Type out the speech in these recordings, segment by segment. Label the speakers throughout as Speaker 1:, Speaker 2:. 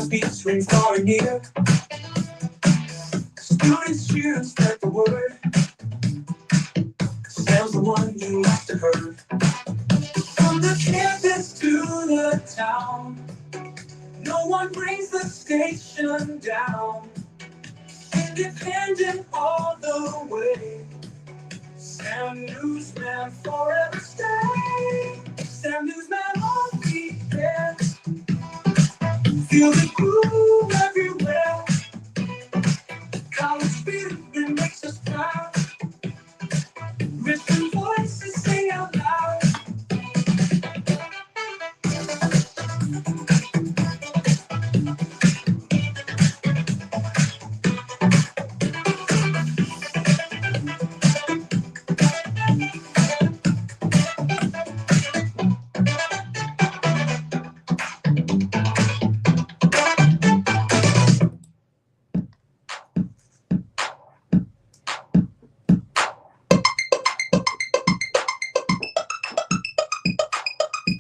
Speaker 1: beats ring far and near. Students cheer and spread the word. Sounds the one you must have heard. From the campus to the town, no one brings the station down. Independent all the way. Sam Newsman forever stay. Sam Newsman on the air. Feel the groove everywhere. College spirit makes us proud. Written voices say out loud.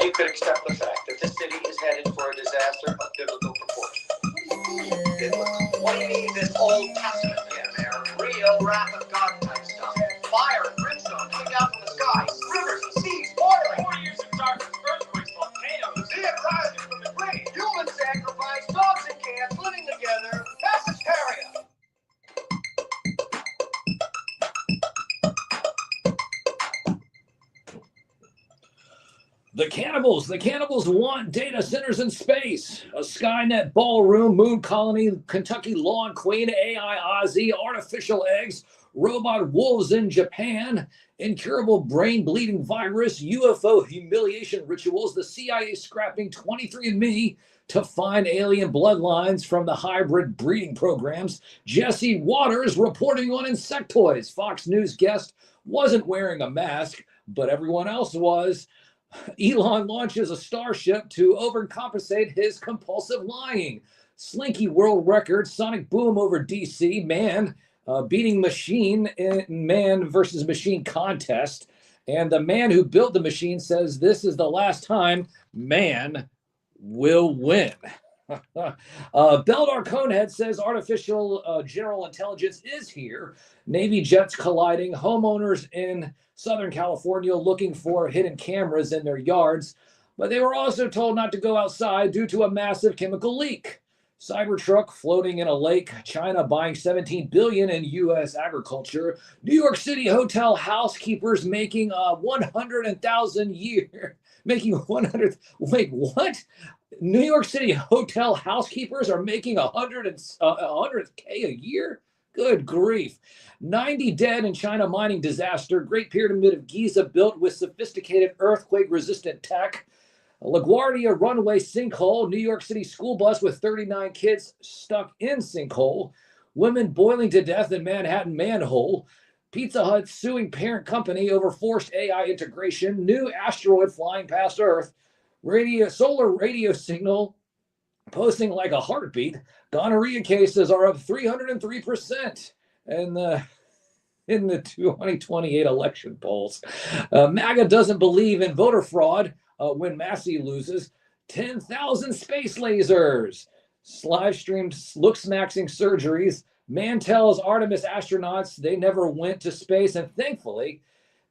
Speaker 2: You could accept the fact that this city is headed for a disaster of biblical proportions. What do you mean this Old Testament? Yeah, man, real wrath of God type stuff. Fire and brimstone coming down from the sky, rivers and seas boiling.
Speaker 3: 4 years of darkness, earthquakes, volcanoes.
Speaker 2: Dead rising from the grave. Human sacrifice, dogs and cats living together. Mass hysteria.
Speaker 4: The cannibals want data centers in space. A Skynet ballroom, moon colony, Kentucky lawn queen, AI Ozzy, artificial eggs, robot wolves in Japan, incurable brain bleeding virus, UFO humiliation rituals, the CIA scrapping 23andMe to find alien bloodlines from the hybrid breeding programs, Jesse Waters reporting on insectoids. Fox News guest wasn't wearing a mask, but everyone else was. Elon launches a Starship to overcompensate his compulsive lying. Slinky world record, sonic boom over DC, man beating machine in man versus machine contest. And the man who built the machine says this is the last time man will win. Beldar Conehead says artificial general intelligence is here. Navy jets colliding. Homeowners in Southern California looking for hidden cameras in their yards, but they were also told not to go outside due to a massive chemical leak. Cybertruck floating in a lake. China buying $17 billion in U.S. agriculture. New York City hotel housekeepers making 100,000 a year. Making 100. Wait, what? New York City hotel housekeepers are making 100K a year? Good grief. 90 dead in China mining disaster. Great Pyramid of Giza built with sophisticated earthquake-resistant tech. LaGuardia runway sinkhole. New York City school bus with 39 kids stuck in sinkhole. Women boiling to death in Manhattan manhole. Pizza Hut suing parent company over forced AI integration. New asteroid flying past Earth. Solar radio signal posting like a heartbeat. Gonorrhea cases are up 303% in the 2028 election polls. MAGA doesn't believe in voter fraud when Massey loses. 10,000 space lasers. Live streamed look-smaxing surgeries. Man tells Artemis astronauts they never went to space, and thankfully,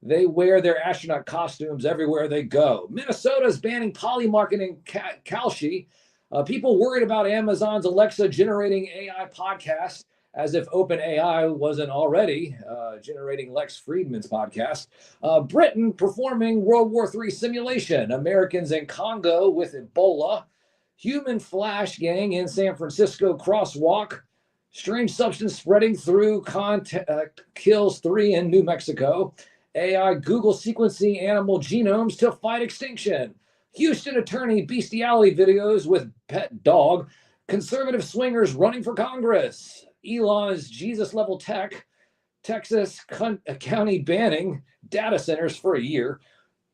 Speaker 4: they wear their astronaut costumes everywhere they go. Minnesota's banning polymarketing Kalshi. People worried about Amazon's Alexa generating AI podcasts, as if OpenAI wasn't already generating Lex Friedman's podcast. Britain performing World War III simulation. Americans in Congo with Ebola. Human flash gang in San Francisco crosswalk. Strange substance spreading through kills 3 in New Mexico. AI Google sequencing animal genomes to fight extinction. Houston attorney bestiality videos with pet dog. Conservative swingers running for Congress. Elon's Jesus-level tech. Texas county banning data centers for a year.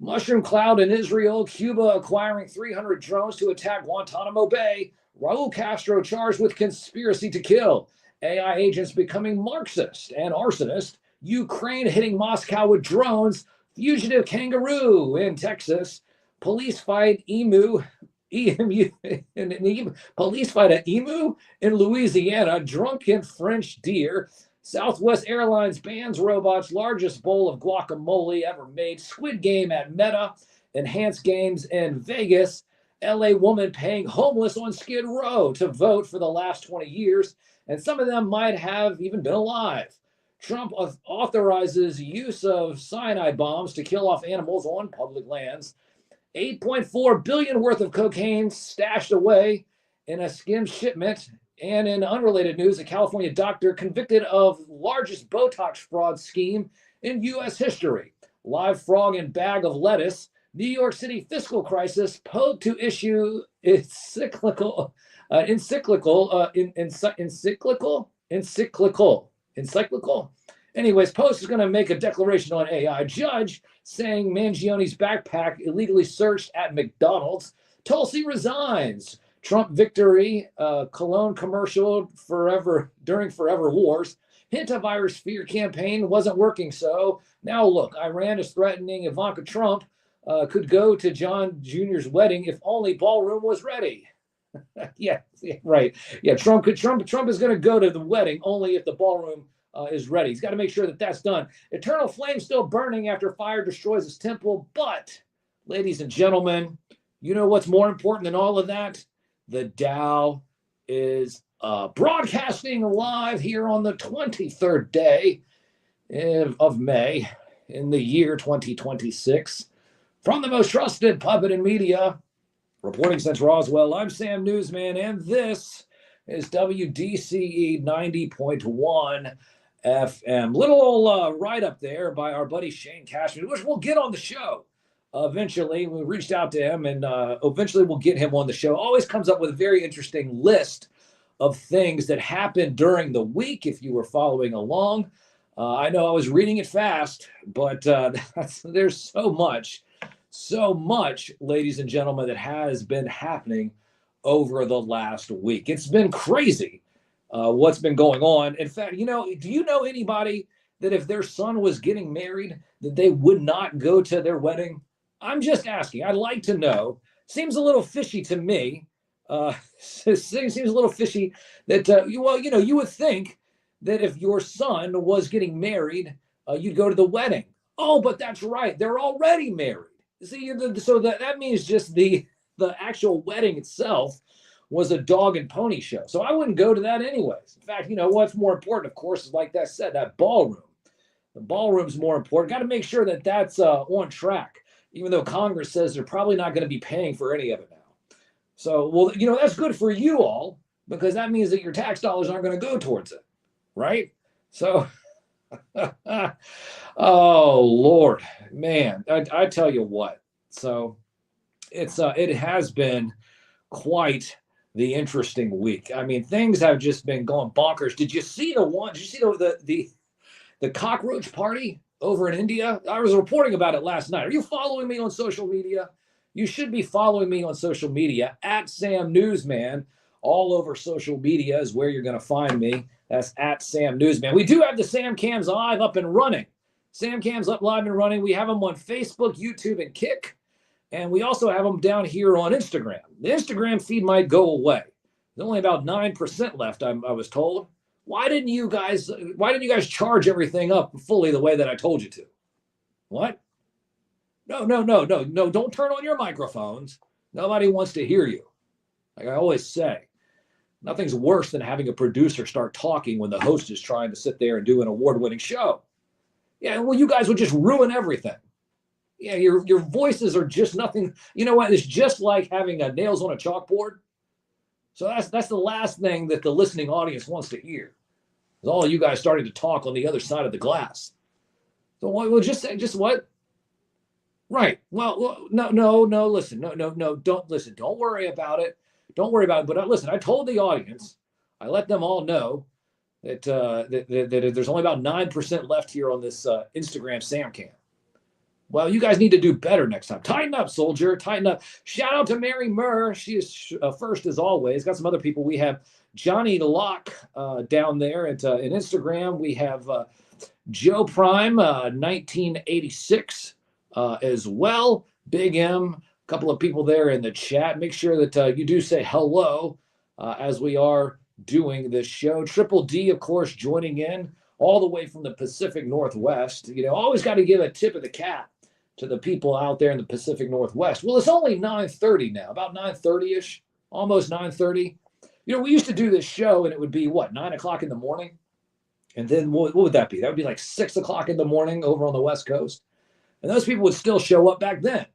Speaker 4: Mushroom cloud in Israel. Cuba acquiring 300 drones to attack Guantanamo Bay. Raul Castro charged with conspiracy to kill. AI agents becoming Marxist and arsonist. Ukraine hitting Moscow with drones. Fugitive kangaroo in Texas. Police fight emu EMU, police fight an emu in Louisiana, drunken French deer. Southwest Airlines bans robots, largest bowl of guacamole ever made. Squid Game at Meta, enhanced games in Vegas. LA woman paying homeless on Skid Row to vote for the last 20 years, and some of them might have even been alive. Trump authorizes use of cyanide bombs to kill off animals on public lands. 8.4 billion worth of cocaine stashed away in a skim shipment. And in unrelated news, a California doctor convicted of largest Botox fraud scheme in U.S. history. Live frog and bag of lettuce. New York City fiscal crisis. Pope to issue encyclical. Anyways, Post is going to make a declaration on AI. Judge saying Mangioni's backpack illegally searched at McDonald's. Tulsi resigns. Trump victory. Cologne commercial during forever wars. Hint of virus fear campaign wasn't working. So now look, Iran is threatening Ivanka Trump could go to John Jr.'s wedding if only ballroom was ready. yeah, right. Yeah, Trump is going to go to the wedding only if the ballroom is ready. He's got to make sure that that's done. Eternal flame still burning after fire destroys his temple. But, ladies and gentlemen, you know what's more important than all of that? The Dow is broadcasting live here on the 23rd day of May in the year 2026. From the most trusted puppet in media, reporting since Roswell, I'm Sam Newsman, and this is WDCE 90.1 FM. Little old write-up there by our buddy Shane Cashman, which we'll get on the show eventually. We reached out to him, and eventually we'll get him on the show. Always comes up with a very interesting list of things that happened during the week, if you were following along. I know I was reading it fast, but there's so much, ladies and gentlemen, that has been happening over the last week. It's been crazy what's been going on. In fact, do you know anybody that if their son was getting married, that they would not go to their wedding? I'm just asking. I'd like to know. Seems a little fishy to me. Seems a little fishy that, you would think that if your son was getting married, you'd go to the wedding. Oh, but that's right. They're already married. See, so that means just the actual wedding itself was a dog and pony show. So I wouldn't go to that anyways. In fact, what's more important, of course, is like that said, that ballroom. The ballroom's more important. Got to make sure that that's on track, even though Congress says they're probably not going to be paying for any of it now. So, well, that's good for you all, because that means that your tax dollars aren't going to go towards it, right? So, oh, Lord, man, I tell you what. So it has been quite the interesting week. I mean, things have just been going bonkers. Did you see the cockroach party over in India? I was reporting about it last night. Are you following me on social media? You should be following me on social media at Sam Newsman. All over social media is where you're going to find me. That's at Sam Newsman. We do have the Sam Cams live up and running. Sam Cams up live and running. We have them on Facebook, YouTube, and Kick. And we also have them down here on Instagram. The Instagram feed might go away. There's only about 9% left, I was told. Why didn't you guys charge everything up fully the way that I told you to? What? No. Don't turn on your microphones. Nobody wants to hear you. Like I always say, nothing's worse than having a producer start talking when the host is trying to sit there and do an award-winning show. Yeah, well, you guys would just ruin everything. Yeah, your voices are just nothing. You know what? It's just like having nails on a chalkboard. So that's the last thing that the listening audience wants to hear. Is all you guys starting to talk on the other side of the glass. So we'll just say, just what? Right. Well, no. Listen, no. Don't listen. Don't worry about it. Don't worry about it. But listen, I told the audience, I let them all know that there's only about 9% left here on this Instagram Samcam. Well, you guys need to do better next time. Tighten up, soldier. Tighten up. Shout out to Mary Murr. She is first as always. Got some other people. We have Johnny Locke down there at in Instagram. We have Joe Prime 1986 as well. Big M. A couple of people there in the chat. Make sure that you do say hello as we are doing this show. Triple D, of course, joining in all the way from the Pacific Northwest. Always got to give a tip of the cap to the people out there in the Pacific Northwest. Well, it's only 9:30 now, about 9:30-ish, almost 9:30. We used to do this show, and it would be, 9 o'clock in the morning? And then what would that be? That would be like 6 o'clock in the morning over on the West Coast. And those people would still show up back then.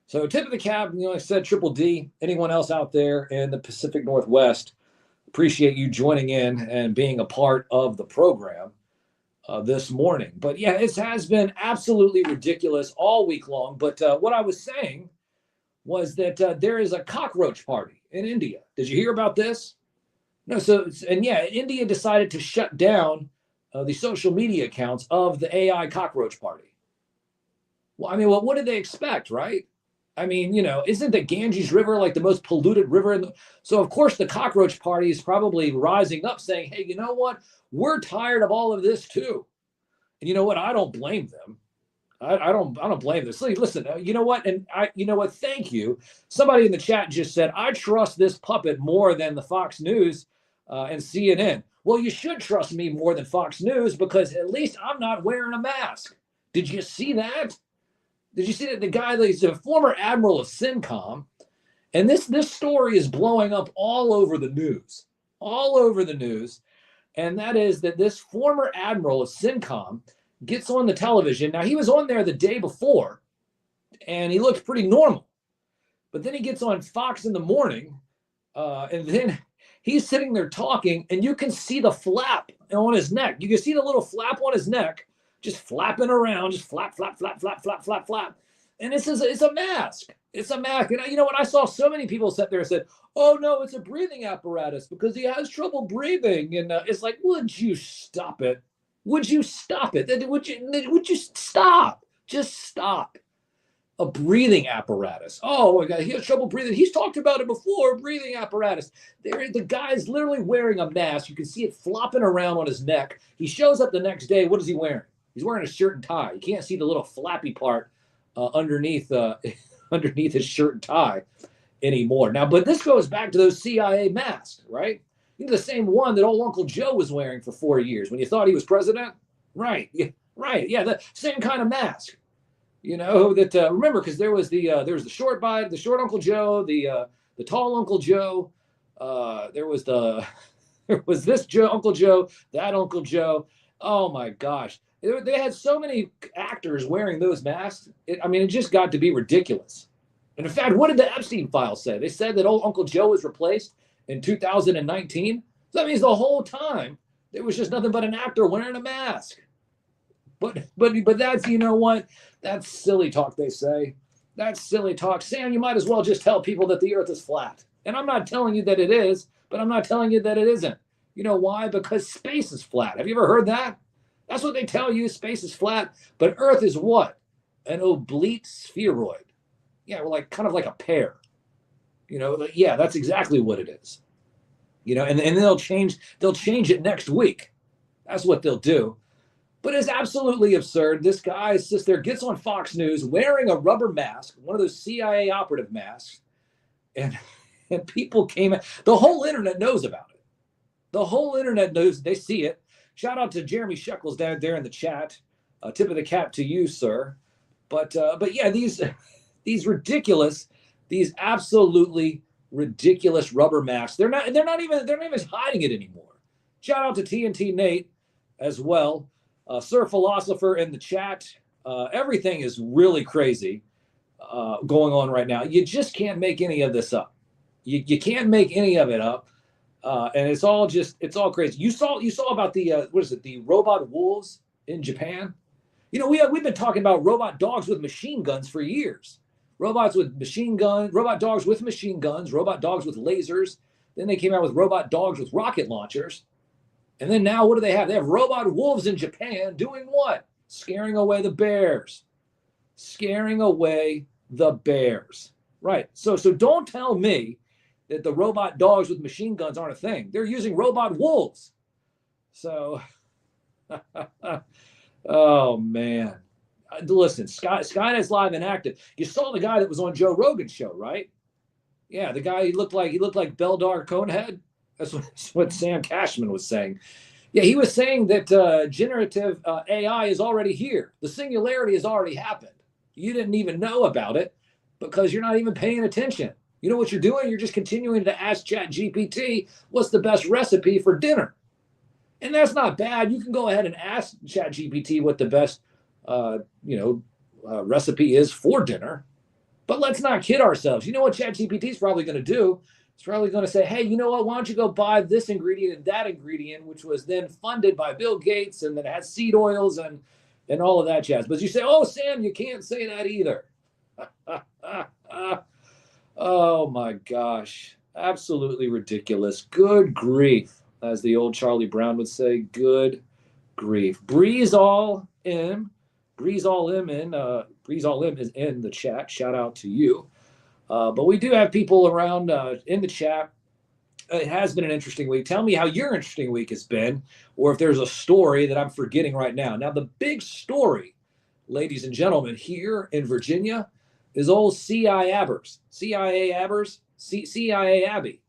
Speaker 4: So tip of the cap, I said Triple D, anyone else out there in the Pacific Northwest, appreciate you joining in and being a part of the program this morning. But yeah, it has been absolutely ridiculous all week long. But what I was saying was that there is a cockroach party in India. Did you hear about this? No. India decided to shut down the social media accounts of the AI cockroach party. Well, what did they expect, right? Isn't the Ganges River like the most polluted river? So, of course, the cockroach party is probably rising up saying, hey, you know what? We're tired of all of this, too. And you know what? I don't blame them. I don't blame them. Listen, you know what? And thank you. Somebody in the chat just said, I trust this puppet more than the Fox News and CNN. Well, you should trust me more than Fox News because at least I'm not wearing a mask. Did you see that? Did you see that the guy, he's a former admiral of CENTCOM, and this story is blowing up all over the news, and that is that this former admiral of CENTCOM gets on the television. Now, he was on there the day before, and he looked pretty normal, but then he gets on Fox in the morning, and then he's sitting there talking, and you can see the flap on his neck. You can see the little flap on his neck, just flapping around, just flap, flap, flap, flap, flap, flap, flap. And it's a mask. It's a mask. And you know what? I saw so many people sit there and said, oh, no, it's a breathing apparatus because he has trouble breathing. And it's like, would you stop it? Would you stop it? Would you stop? Just stop. A breathing apparatus. Oh, my God, he has trouble breathing. He's talked about it before, breathing apparatus. The guy's literally wearing a mask. You can see it flopping around on his neck. He shows up the next day. What is he wearing? He's wearing a shirt and tie. You can't see the little flappy part underneath his shirt and tie anymore. Now, but this goes back to those CIA masks, right? The same one that old Uncle Joe was wearing for 4 years when you thought he was president. Right. Yeah, right. Yeah, the same kind of mask. Remember, because there was the short Uncle Joe, the tall Uncle Joe. There was this Uncle Joe, that Uncle Joe. Oh my gosh. They had so many actors wearing those masks. It just got to be ridiculous. And in fact, what did the Epstein files say? They said that old Uncle Joe was replaced in 2019. So that means the whole time there was just nothing but an actor wearing a mask. But that's, you know what? That's silly talk, they say. That's silly talk. Sam, you might as well just tell people that the earth is flat. And I'm not telling you that it is, but I'm not telling you that it isn't. You know why? Because space is flat. Have you ever heard that? That's what they tell you. Space is flat. But Earth is what? An oblate spheroid. Yeah, kind of like a pear. Yeah, that's exactly what it is. And they'll change it next week. That's what they'll do. But it's absolutely absurd. This guy sits there, gets on Fox News wearing a rubber mask, one of those CIA operative masks, and people came in. The whole internet knows about it. The whole internet knows. They see it. Shout out to Jeremy Shekels down there in the chat. Tip of the cap to you, sir. But yeah, these ridiculous, these absolutely ridiculous rubber masks. They're not even hiding it anymore. Shout out to TNT Nate as well. Sir Philosopher in the chat. Everything is really crazy going on right now. You just can't make any of this up. You can't make any of it up. And it's all crazy. You saw about the robot wolves in Japan? We've been talking about robot dogs with machine guns for years. Robot dogs with machine guns, robot dogs with lasers. Then they came out with robot dogs with rocket launchers. And then now what do they have? They have robot wolves in Japan doing what? Scaring away the bears. Right. So don't tell me that the robot dogs with machine guns aren't a thing. They're using robot wolves. So, oh man, Listen, Skynet's live and active. You saw the guy that was on Joe Rogan's show, right? Yeah, the guy he looked like Beldar Conehead. That's what Sam Cashman was saying. Yeah, he was saying that generative AI is already here. The singularity has already happened. You didn't even know about it because you're not even paying attention. You know what you're doing? You're just continuing to ask ChatGPT what's the best recipe for dinner. And that's not bad. You can go ahead and ask ChatGPT what the best, recipe is for dinner. But let's not kid ourselves. You know what ChatGPT is probably going to do? It's probably going to say, hey, you know what? Why don't you go buy this ingredient and that ingredient, which was then funded by Bill Gates and then has seed oils and all of that jazz. But you say, oh, Sam, you can't say that either. Oh, my gosh. Absolutely ridiculous. Good grief, as the old Charlie Brown would say. Good grief. Breeze all in. Breeze all in is in the chat. Shout out to you. But we do have people around in the chat. It has been an interesting week. Tell me how your interesting week has been, or if there's a story that I'm forgetting right now. Now, the big story, ladies and gentlemen, here in Virginia is old CIAbberz. CIAbberz? CIA Abby.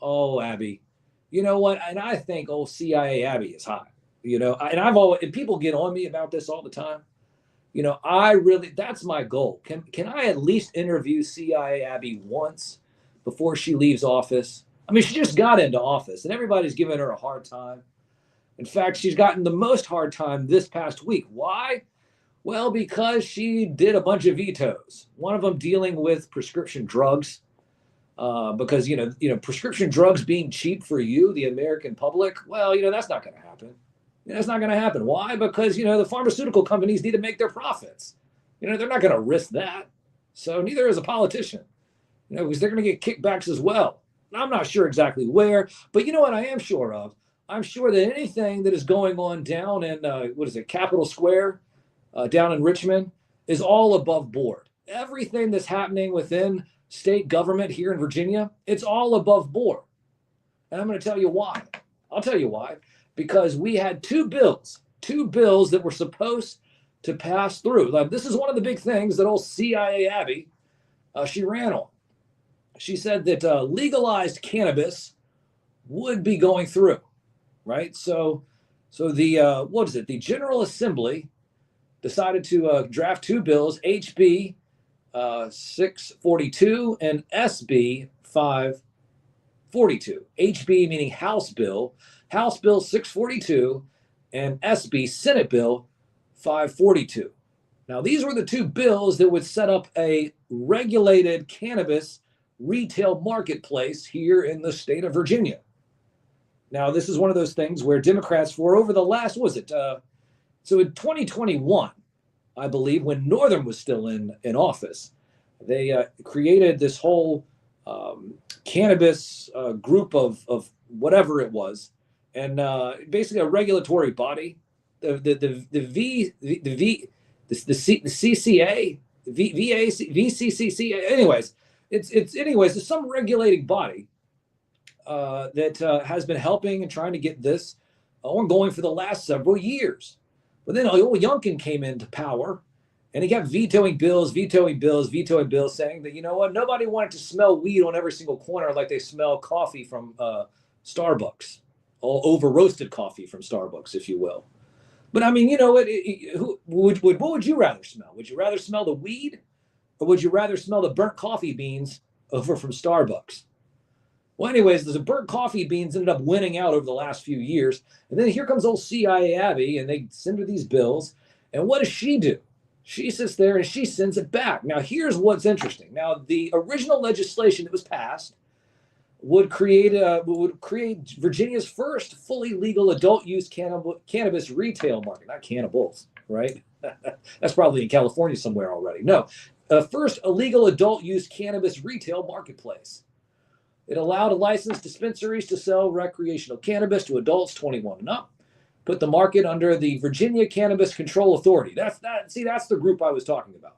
Speaker 4: Oh, Abby. You know what? And I think old CIA Abby is hot. You know, and people get on me about this all the time. You know, that's my goal. Can I at least interview CIA Abby once before she leaves office? I mean, she just got into office and everybody's giving her a hard time. In fact, she's gotten the most hard time this past week. Why? Well, because she did a bunch of vetoes. One of them dealing with prescription drugs. Because, prescription drugs being cheap for you, the American public, well, that's not going to happen. That's not going to happen. Why? Because, the pharmaceutical companies need to make their profits. They're not going to risk that. So neither is a politician, because they're going to get kickbacks as well. I'm not sure exactly where, but you know what I am sure of? I'm sure that anything that is going on down in, Capitol Square, down in Richmond, is all above board. Everything that's happening within state government here in Virginia, it's all above board. And I'm going to tell you why. I'll tell you why. Because we had two bills that were supposed to pass through. Like, this is one of the big things that old CIA Abby, she ran on. She said that legalized cannabis would be going through, right? So the the General Assembly decided to draft two bills, HB 642 and SB 542. HB meaning House Bill 642, and SB Senate Bill 542. Now, these were the two bills that would set up a regulated cannabis retail marketplace here in the state of Virginia. Now, this is one of those things where Democrats, for over the last, so in 2021, I believe, when Northam was still in office, they created this whole cannabis group of whatever it was, and basically a regulatory body, the CCA, VCCC. Anyways, it's some regulating body that has been helping and trying to get this ongoing for the last several years. But then old Youngkin came into power, and he kept vetoing bills, saying that, you know what, nobody wanted to smell weed on every single corner like they smell coffee from Starbucks, or over roasted coffee from Starbucks, if you will. But I mean, what would you rather smell? Would you rather smell the weed, or would you rather smell the burnt coffee beans over from Starbucks? Well, anyways, the burnt coffee beans ended up winning out over the last few years. And then here comes old CIA Abby, and they send her these bills. And what does she do? She sits there and she sends it back. Now, here's what's interesting. Now, the original legislation that was passed would create Virginia's first fully legal adult use cannabis retail market. Not cannibals, right? That's probably in California somewhere already. No, first a legal adult use cannabis retail marketplace. It allowed licensed dispensaries to sell recreational cannabis to adults 21 and up. Put the market under the Virginia Cannabis Control Authority. That's the group I was talking about.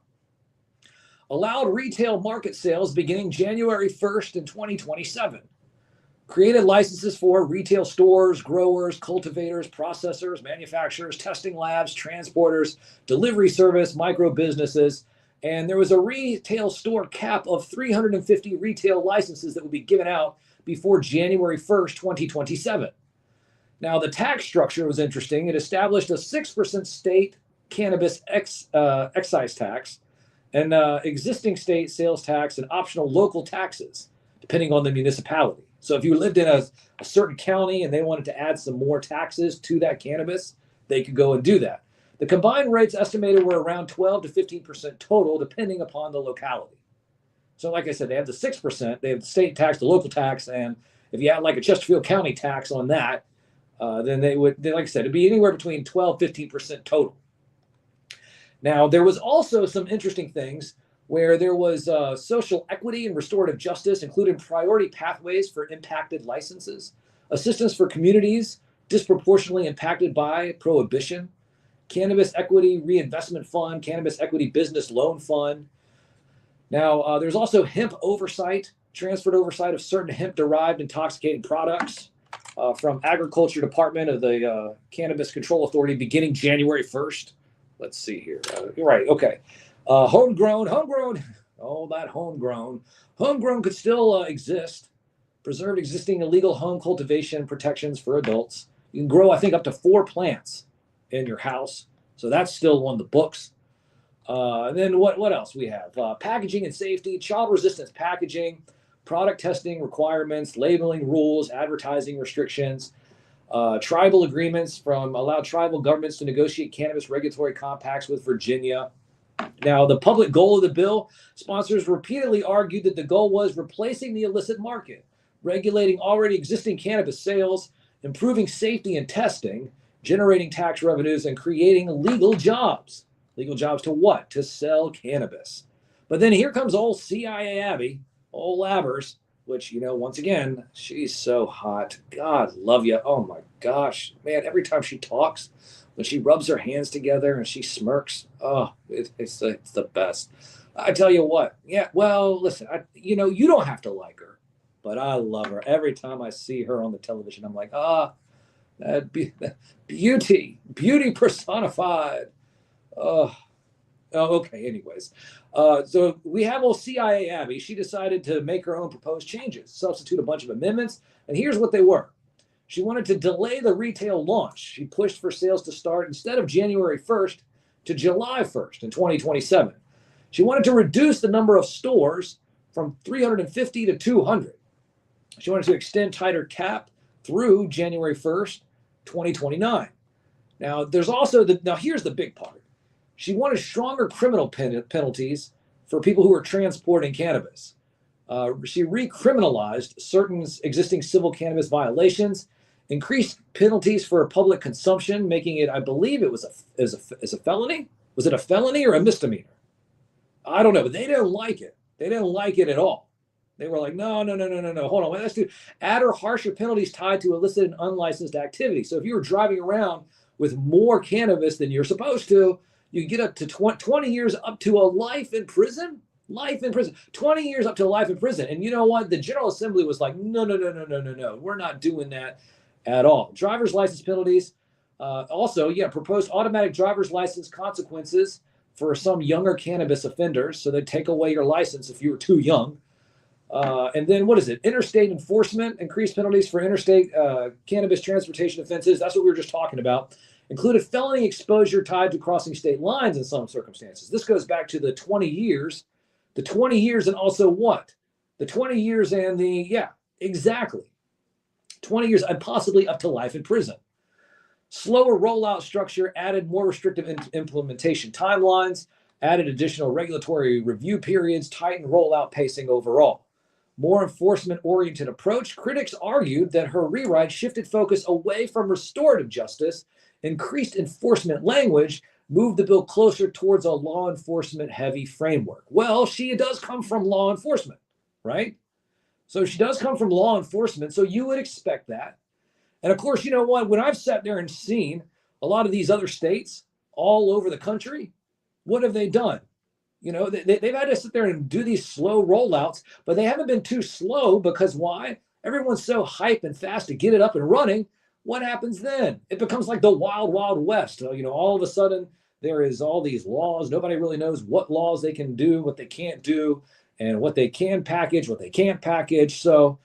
Speaker 4: Allowed retail market sales beginning January 1st in 2027. Created licenses for retail stores, growers, cultivators, processors, manufacturers, testing labs, transporters, delivery service, micro businesses. And there was a retail store cap of 350 retail licenses that would be given out before January 1st, 2027. Now, the tax structure was interesting. It established a 6% state cannabis excise tax, and existing state sales tax, and optional local taxes, depending on the municipality. So if you lived in a certain county and they wanted to add some more taxes to that cannabis, they could go and do that. The combined rates estimated were around 12 to 15% total, depending upon the locality. So like I said, they have the 6%, they have the state tax, the local tax, and if you add like a Chesterfield County tax on that, then like I said, it'd be anywhere between 12, 15% total. Now, there was also some interesting things where there was social equity and restorative justice, including priority pathways for impacted licenses, assistance for communities disproportionately impacted by prohibition, cannabis equity reinvestment fund, cannabis equity business loan fund. Now, there's also hemp oversight, transferred oversight of certain hemp-derived intoxicating products from Agriculture Department of the Cannabis Control Authority beginning January 1st. Let's see here. You're right. Okay. Homegrown. Oh, that homegrown. Homegrown could still exist. Preserved existing illegal home cultivation protections for adults. You can grow, I think, up to 4 plants in your house. So that's still on the books. And then what else we have? Packaging and safety, child resistance packaging, product testing requirements, labeling rules, advertising restrictions, tribal agreements from allow tribal governments to negotiate cannabis regulatory compacts with Virginia. Now, the public goal of the bill, sponsors repeatedly argued that the goal was replacing the illicit market, regulating already existing cannabis sales, improving safety and testing, generating tax revenues, and creating legal jobs. Legal jobs to what? To sell cannabis. But then here comes old CIAbberz, which, once again, she's so hot. God love you. Oh my gosh, man, every time she talks, when she rubs her hands together and she smirks, oh, it's the best. I tell you what, yeah, well, listen, you don't have to like her, but I love her. Every time I see her on the television, I'm like, that beauty personified. Oh, okay. Anyways, so we have old CIAbberz. She decided to make her own proposed changes, substitute a bunch of amendments, and here's what they were. She wanted to delay the retail launch. She pushed for sales to start instead of January 1st to July 1st in 2027. She wanted to reduce the number of stores from 350 to 200. She wanted to extend tighter cap through January 1st, 2029. Now, there's also here's the big part. She wanted stronger criminal penalties for people who are transporting cannabis. She recriminalized certain existing civil cannabis violations, increased penalties for public consumption, making it, I believe it was a felony. Was it a felony or a misdemeanor? I don't know, but they didn't like it. They didn't like it at all. They were like, no. Hold on. Let's do add or harsher penalties tied to illicit and unlicensed activity. So if you were driving around with more cannabis than you're supposed to, you can get up to 20 years up to a life in prison. 20 years up to life in prison. And you know what? The General Assembly was like, no. We're not doing that at all. Driver's license penalties. Proposed automatic driver's license consequences for some younger cannabis offenders. So they take away your license if you were too young. And then what is it? Interstate enforcement, increased penalties for interstate cannabis transportation offenses. That's what we were just talking about. Included felony exposure tied to crossing state lines in some circumstances. This goes back to the 20 years. The 20 years and also what? The 20 years and exactly. 20 years and possibly up to life in prison. Slower rollout structure, added more restrictive implementation timelines, added additional regulatory review periods, tightened rollout pacing overall. More enforcement-oriented approach. Critics argued that her rewrite shifted focus away from restorative justice, increased enforcement language, moved the bill closer towards a law enforcement heavy framework. Well, she does come from law enforcement, right? So she does come from law enforcement, so you would expect that. And of course, you know what? When I've sat there and seen a lot of these other states all over the country, what have they done? They've had to sit there and do these slow rollouts, but they haven't been too slow because why? everyone's so hype and fast to get it up and running. What happens then? It becomes like the wild, wild west. All of a sudden there is all these laws. Nobody really knows what laws they can do, what they can't do, and what they can package, what they can't package. So,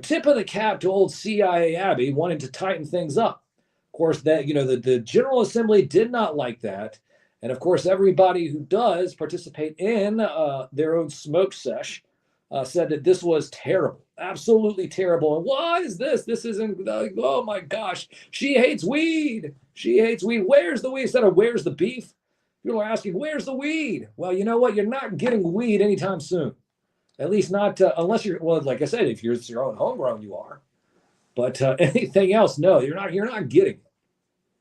Speaker 4: tip of the cap to old CIAbberz wanting to tighten things up. Of course, that the General Assembly did not like that. And of course, everybody who does participate in their own smoke sesh said that this was terrible, absolutely terrible. And why is this? This isn't, oh my gosh, she hates weed. She hates weed. Where's the weed? Instead of where's the beef? People are asking, where's the weed? Well, you know what? You're not getting weed anytime soon. At least not unless you're, well, like I said, if it's your own homegrown, you are. But anything else, no, you're not getting it.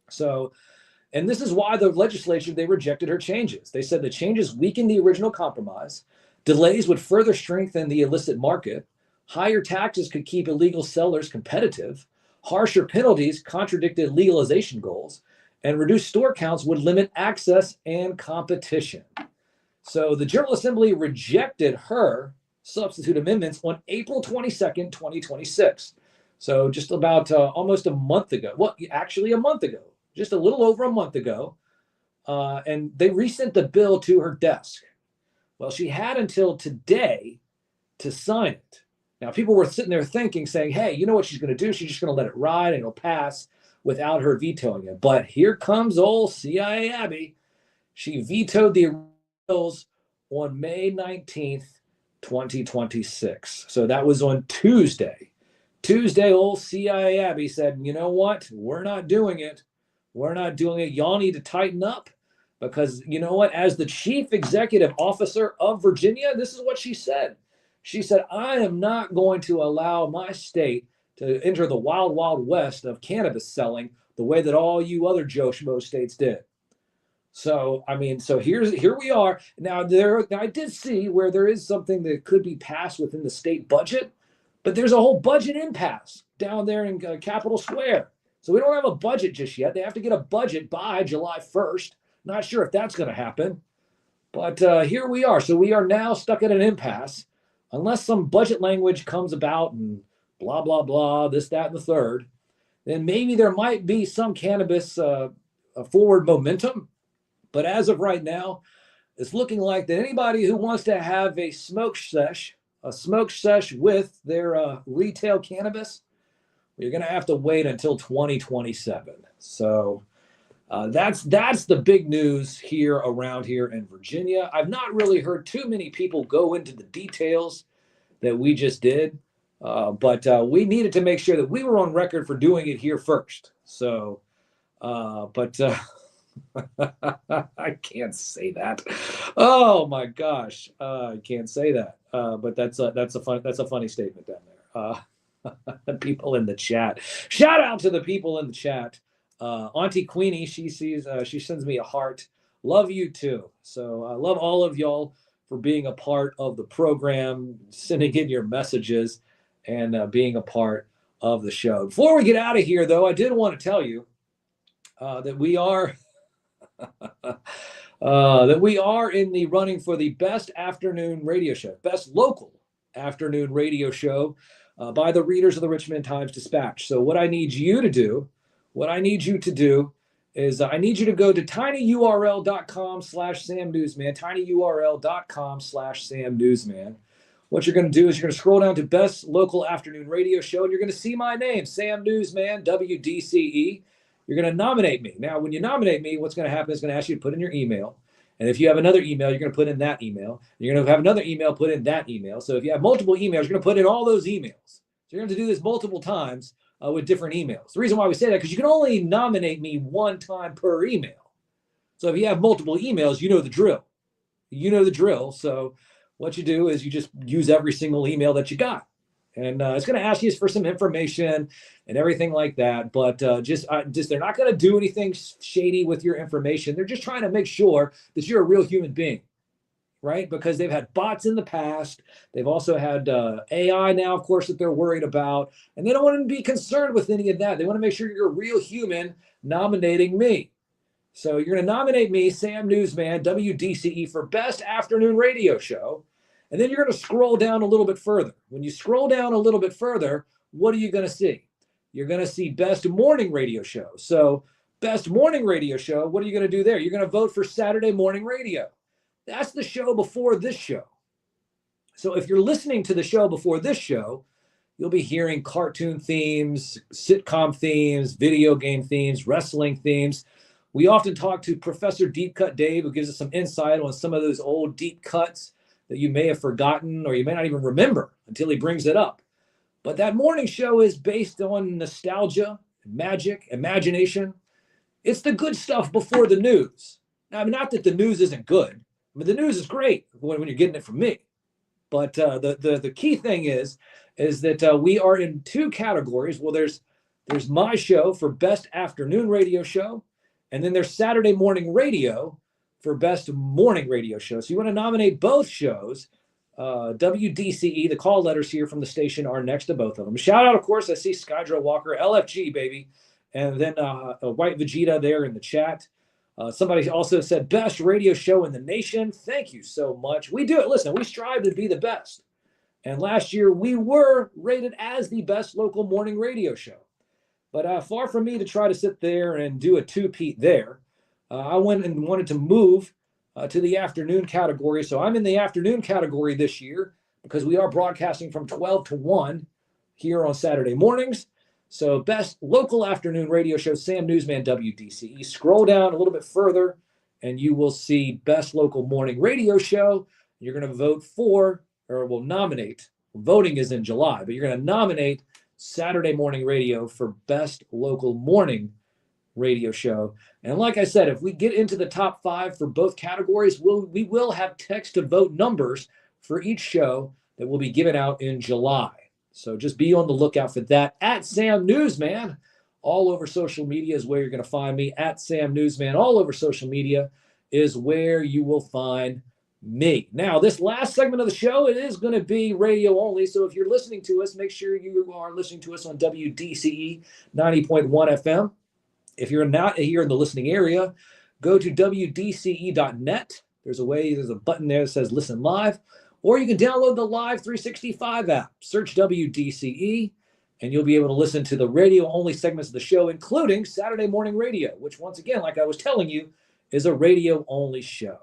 Speaker 4: So, and this is why the legislature, they rejected her changes. They said the changes weakened the original compromise. Delays would further strengthen the illicit market. Higher taxes could keep illegal sellers competitive. Harsher penalties contradicted legalization goals. And reduced store counts would limit access and competition. So the General Assembly rejected her substitute amendments on April 22nd, 2026. So just about almost a month ago. Well, actually a month ago. Just a little over a month ago. And they resent the bill to her desk. Well, she had until today to sign it. Now, people were sitting there thinking, saying, hey, you know what she's going to do? She's just going to let it ride and it'll pass without her vetoing it. But here comes old CIAbberz. She vetoed the bills on May 19th, 2026. So that was on Tuesday. Tuesday, old CIAbberz said, you know what? We're not doing it. We're not doing it. Y'all need to tighten up. Because you know what? As the chief executive officer of Virginia, this is what she said. She said, I am not going to allow my state to enter the wild, wild west of cannabis selling the way that all you other Joe Schmo states did. So, here we are. Now, I did see where there is something that could be passed within the state budget, but there's a whole budget impasse down there in Capitol Square. So we don't have a budget just yet. They have to get a budget by July 1st. Not sure if that's going to happen, but here we are. So we are now stuck at an impasse unless some budget language comes about and blah, blah, blah, this, that, and the third. Then maybe there might be some cannabis forward momentum. But as of right now, it's looking like that anybody who wants to have a smoke sesh with their retail cannabis, you're going to have to wait until 2027. So that's the big news around here in Virginia. I've not really heard too many people go into the details that we just did, but we needed to make sure that we were on record for doing it here first. So, I can't say that. Oh my gosh, I can't say that. But that's a funny statement down there. People in the chat. Shout out to the people in the chat. Auntie Queenie, she sends me a heart. Love you too. So I love all of y'all for being a part of the program, sending in your messages, and being a part of the show. Before we get out of here, though, I did want to tell you that we are in the running for the best afternoon radio show, best local afternoon radio show by the readers of the Richmond Times-Dispatch. So what I need you to do is I need you to go to tinyurl.com/SamNewsMan, tinyurl.com/SamNewsMan. What you're going to do is you're going to scroll down to Best Local Afternoon Radio Show, and you're going to see my name, Sam Newsman, WDCE. You're going to nominate me. Now, when you nominate me, what's going to happen is going to ask you to put in your email. And if you have another email, you're going to put in that email. You're going to have another email, put in that email. So if you have multiple emails, you're going to put in all those emails. So you're going to do this multiple times with different emails. The reason why we say that, because you can only nominate me one time per email. So if you have multiple emails, you know the drill. So what you do is you just use every single email that you got. And it's going to ask you for some information and everything like that. But just they're not going to do anything shady with your information. They're just trying to make sure that you're a real human being, right? Because they've had bots in the past. They've also had AI now, of course, that they're worried about. And they don't want to be concerned with any of that. They want to make sure you're a real human nominating me. So you're going to nominate me, Sam Newsman, WDCE, for Best Afternoon Radio Show. And then you're going to scroll down a little bit further. When you scroll down a little bit further, what are you going to see? You're going to see best morning radio show. So best morning radio show, what are you going to do there? You're going to vote for Saturday morning radio. That's the show before this show. So if you're listening to the show before this show, you'll be hearing cartoon themes, sitcom themes, video game themes, wrestling themes. We often talk to Professor Deep Cut Dave, who gives us some insight on some of those old deep cuts that you may have forgotten or you may not even remember until he brings it up. But that morning show is based on nostalgia, magic, imagination. It's the good stuff before the news. Now, I mean, not that the news isn't good. I mean, the news is great when you're getting it from me. But the key thing is that we are in two categories. Well, there's my show for best afternoon radio show, and then there's Saturday morning radio for best morning radio show. So you want to nominate both shows. WDCE, the call letters here from the station are next to both of them. Shout out, of course, I see Skydro Walker, LFG, baby. And then White Vegeta there in the chat. Somebody also said best radio show in the nation. Thank you so much. We do it. Listen, we strive to be the best. And last year we were rated as the best local morning radio show. But far from me to try to sit there and do a two-peat there. I went and wanted to move to the afternoon category. So I'm in the afternoon category this year because we are broadcasting from 12 to 1 here on Saturday mornings. So best local afternoon radio show, Sam Newsman, WDCE. Scroll down a little bit further and you will see best local morning radio show. You're going to vote for, or will nominate, voting is in July, but you're going to nominate Saturday morning radio for best local morning radio show. And like I said, if we get into the top 5 for both categories, we will have text to vote numbers for each show that will be given out in July. So just be on the lookout for that. At Sam Newsman, all over social media is where you're going to find me. At Sam Newsman, all over social media is where you will find me. Now, this last segment of the show, it is going to be radio only. So if you're listening to us, make sure you are listening to us on WDCE 90.1 FM. If you're not here in the listening area, go to WDCE.net. There's a button there that says listen live. Or you can download the Live 365 app. Search WDCE, and you'll be able to listen to the radio-only segments of the show, including Saturday morning radio, which, once again, like I was telling you, is a radio-only show.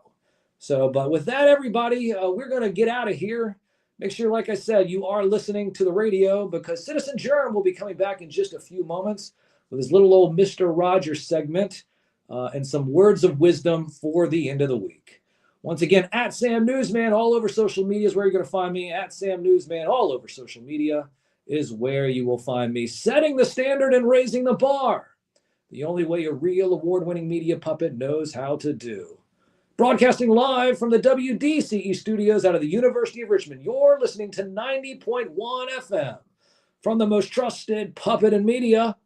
Speaker 4: So, but with that, everybody, we're going to get out of here. Make sure, like I said, you are listening to the radio because Citizen Germ will be coming back in just a few moments with his little old Mr. Rogers segment and some words of wisdom for the end of the week. Once again, at Sam Newsman, all over social media is where you're going to find me. At Sam Newsman, all over social media is where you will find me. Setting the standard and raising the bar. The only way a real award-winning media puppet knows how to do. Broadcasting live from the WDCE studios out of the University of Richmond, you're listening to 90.1 FM. From the most trusted puppet in media,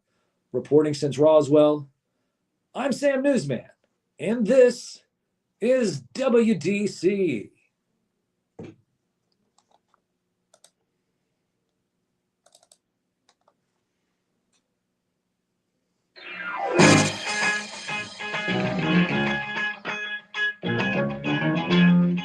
Speaker 4: reporting since Roswell, I'm Sam Newsman, and this is WDC.